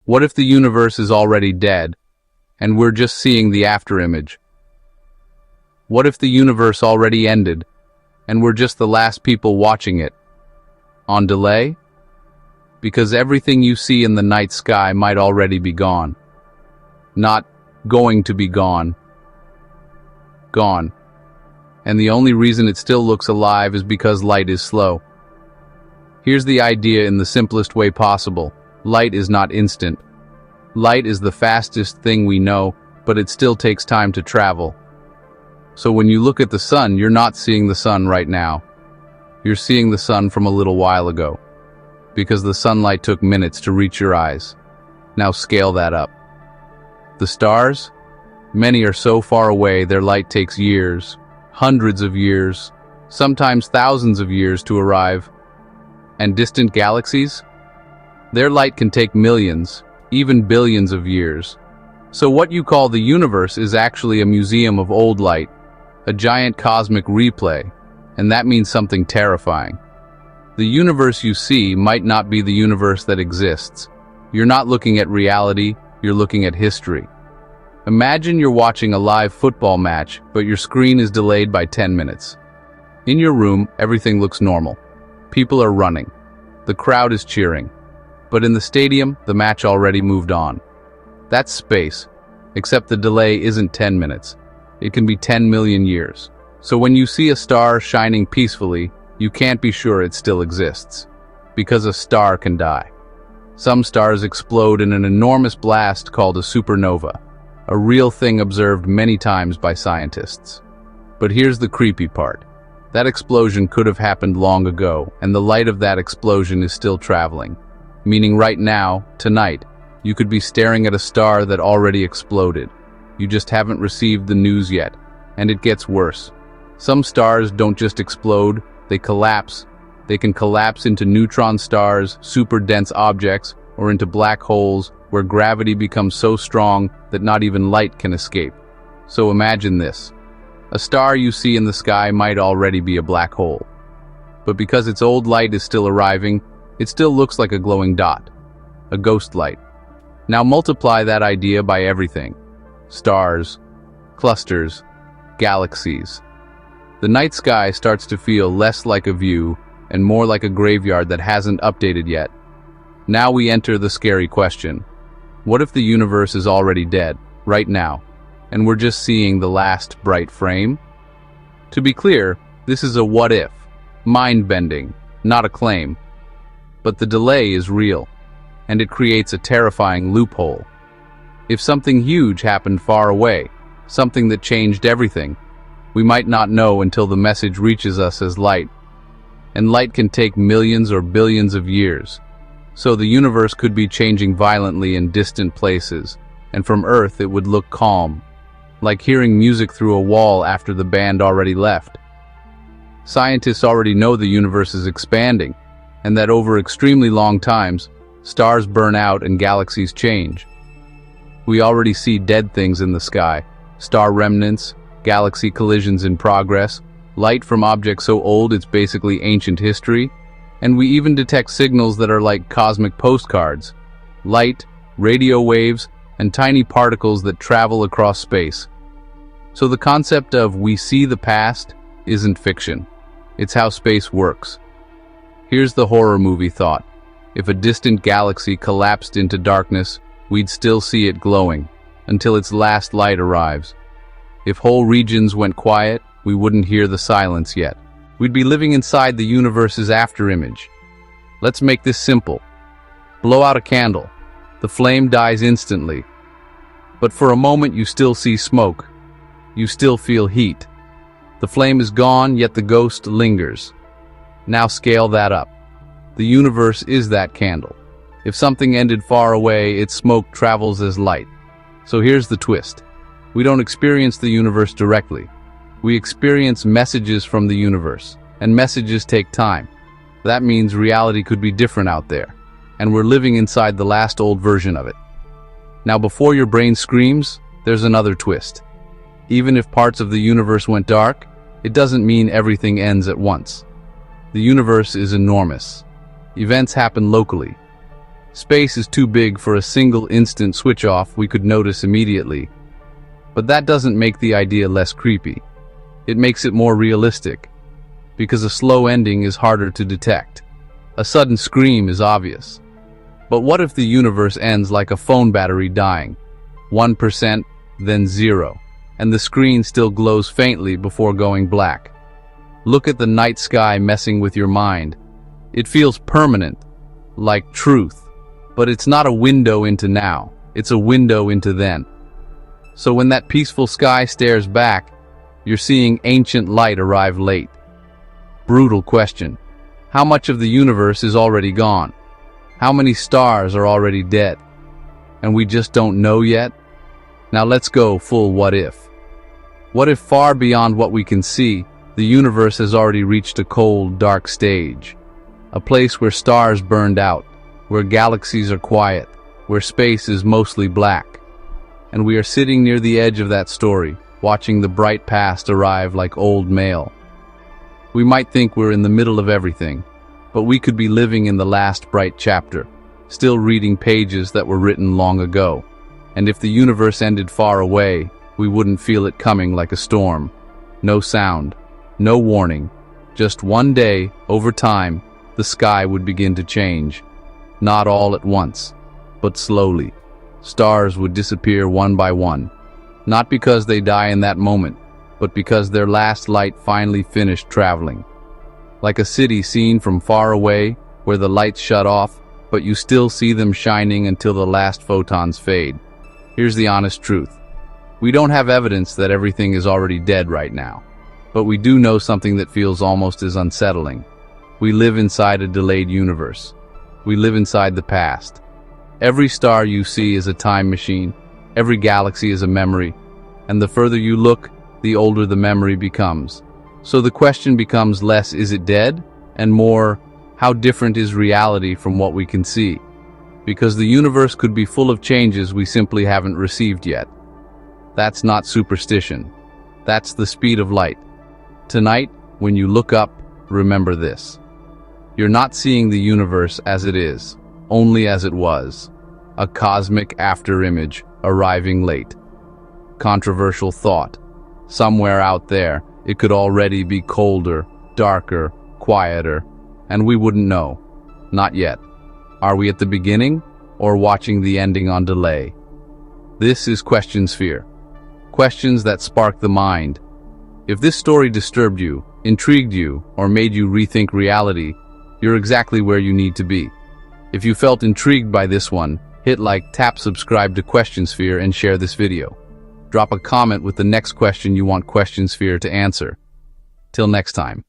What if the universe is already dead, and we're just seeing the afterimage? What if the universe already ended, and we're just the last people watching it? On delay? Because everything you see in the night sky might already be gone. Not going to be gone. Gone. And the only reason it still looks alive is because light is slow. Here's the idea in the simplest way possible. Light is not instant. Light is the fastest thing we know, but it still takes time to travel. So when you look at the sun, you're not seeing the sun right now. You're seeing the sun from a little while ago, because the sunlight took minutes to reach your eyes. Now scale that up. The stars? Many are so far away their light takes years, hundreds of years, sometimes thousands of years to arrive. And distant galaxies? Their light can take millions, even billions of years. So what you call the universe is actually a museum of old light, a giant cosmic replay, and that means something terrifying. The universe you see might not be the universe that exists. You're not looking at reality, you're looking at history. Imagine you're watching a live football match, but your screen is delayed by 10 minutes. In your room, everything looks normal. People are running. The crowd is cheering. But in the stadium, the match already moved on. That's space, except the delay isn't 10 minutes. It can be 10 million years. So when you see a star shining peacefully, you can't be sure it still exists, because a star can die. Some stars explode in an enormous blast called a supernova, a real thing observed many times by scientists. But here's the creepy part. That explosion could have happened long ago, and the light of that explosion is still traveling. Meaning right now, tonight, you could be staring at a star that already exploded. You just haven't received the news yet, and it gets worse. Some stars don't just explode, they collapse. They can collapse into neutron stars, super dense objects, or into black holes where gravity becomes so strong that not even light can escape. So imagine this. A star you see in the sky might already be a black hole. But because its old light is still arriving, it still looks like a glowing dot, a ghost light. Now multiply that idea by everything. Stars, clusters, galaxies. The night sky starts to feel less like a view and more like a graveyard that hasn't updated yet. Now we enter the scary question. What if the universe is already dead, right now, and we're just seeing the last bright frame? To be clear, this is a what if, mind-bending, not a claim. But the delay is real, and it creates a terrifying loophole. If something huge happened far away, something that changed everything, we might not know until the message reaches us as light. And light can take millions or billions of years. So the universe could be changing violently in distant places, and from Earth it would look calm, like hearing music through a wall after the band already left. Scientists already know the universe is expanding, and that over extremely long times, stars burn out and galaxies change. We already see dead things in the sky, star remnants, galaxy collisions in progress, light from objects so old it's basically ancient history, and we even detect signals that are like cosmic postcards, light, radio waves, and tiny particles that travel across space. So the concept of "we see the past" isn't fiction. It's how space works. Here's the horror movie thought. If a distant galaxy collapsed into darkness, we'd still see it glowing, until its last light arrives. If whole regions went quiet, we wouldn't hear the silence yet. We'd be living inside the universe's afterimage. Let's make this simple. Blow out a candle. The flame dies instantly. But for a moment you still see smoke. You still feel heat. The flame is gone, yet the ghost lingers. Now scale that up. The universe is that candle. If something ended far away, its smoke travels as light. So here's the twist. We don't experience the universe directly. We experience messages from the universe, and messages take time. That means reality could be different out there, and we're living inside the last old version of it. Now before your brain screams, there's another twist. Even if parts of the universe went dark, it doesn't mean everything ends at once. The universe is enormous. Events happen locally. Space is too big for a single instant switch off we could notice immediately. But that doesn't make the idea less creepy. It makes it more realistic, because a slow ending is harder to detect. A sudden scream is obvious. But what if the universe ends like a phone battery dying? 1%, then 0, and the screen still glows faintly before going black. Look at the night sky messing with your mind. It feels permanent, like truth. But it's not a window into now, it's a window into then. So when that peaceful sky stares back, you're seeing ancient light arrive late. Brutal question. How much of the universe is already gone? How many stars are already dead? And we just don't know yet? Now let's go full what if. What if far beyond what we can see, the universe has already reached a cold, dark stage? A place where stars burned out, where galaxies are quiet, where space is mostly black. And we are sitting near the edge of that story, watching the bright past arrive like old mail. We might think we're in the middle of everything, but we could be living in the last bright chapter, still reading pages that were written long ago. And if the universe ended far away, we wouldn't feel it coming like a storm. No sound, no warning. Just one day, over time, the sky would begin to change. Not all at once, but slowly. Stars would disappear one by one. Not because they die in that moment, but because their last light finally finished traveling. Like a city seen from far away, where the lights shut off, but you still see them shining until the last photons fade. Here's the honest truth. We don't have evidence that everything is already dead right now, but we do know something that feels almost as unsettling. We live inside a delayed universe. We live inside the past. Every star you see is a time machine. Every galaxy is a memory. And the further you look, the older the memory becomes. So the question becomes less, is it dead? And more, how different is reality from what we can see? Because the universe could be full of changes we simply haven't received yet. That's not superstition. That's the speed of light. Tonight, when you look up, remember this. You're not seeing the universe as it is, only as it was. A cosmic afterimage arriving late. Controversial thought. Somewhere out there, it could already be colder, darker, quieter, and we wouldn't know. Not yet. Are we at the beginning, or watching the ending on delay? This is Question Sphere. Questions that spark the mind. If this story disturbed you, intrigued you, or made you rethink reality, you're exactly where you need to be. If you felt intrigued by this one, hit like, tap subscribe to Question Sphere, and share this video. Drop a comment with the next question you want Question Sphere to answer. Till next time.